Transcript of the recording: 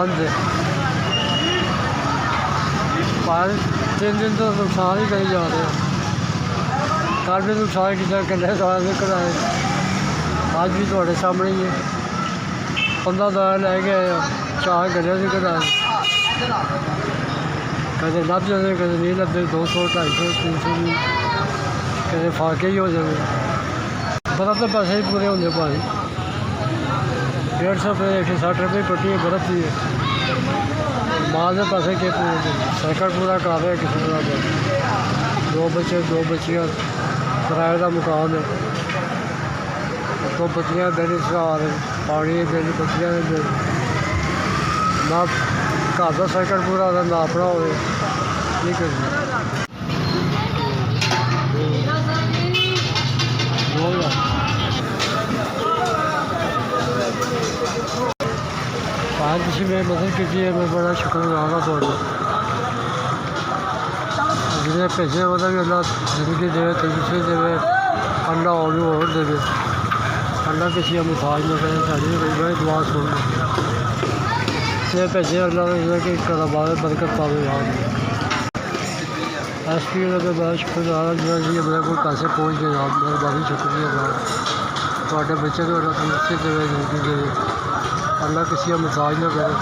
बंद है। पर 3 दिन तो नुकसान ही करी जा रहे हैं। कल भी नुकसान किया गले निकल आए, अज भी थोड़े सामने ही है 15 दाल लै गए 4 गले निकल आए। कदे लभ जाते कदे नहीं लभते, 200 250 300 भी कदे फाके ही हो जाते। बर्फ तो पैसे ही पूरे होंगे भाई, 150 रुपये 160 रुपये पट्टी है बर्फ की है। माल के पैसे के पूरे सर्कट पूरा कर रहे किसी तरह का। 2 बच्चे 2 बच्चियाँ किराए का मकान है, 2 बच्चियाँ बिल सहार पानी बिल बच्चियाँ बिल ना घर का सर्कट पूरा होता ना अपना हो नहीं कर 5 में मदद की है। मैं बड़ा शुक्रगुजार हाँ थोड़ा जिन्हें भेजे मतलब भी अल्लाह जिंदगी दे तंदुरुस्ती दे, अंडा और दे, अंडा किसी का मुसाज न करें। साड़ी बड़ी दुआ सुन भेजे अल्लाह कि कारोबार बरकत पावे। यहाँ एस पी का बड़ा शुक्रगुजार जिन्हें जी मेरे को पैसे पहुँच गए। आप मेहरबानी शुक्रिया थोड़े बच्चे तंदुरुस्ती दे, जिंदगी दे, अल्लाह किसी का मुसाज न करे।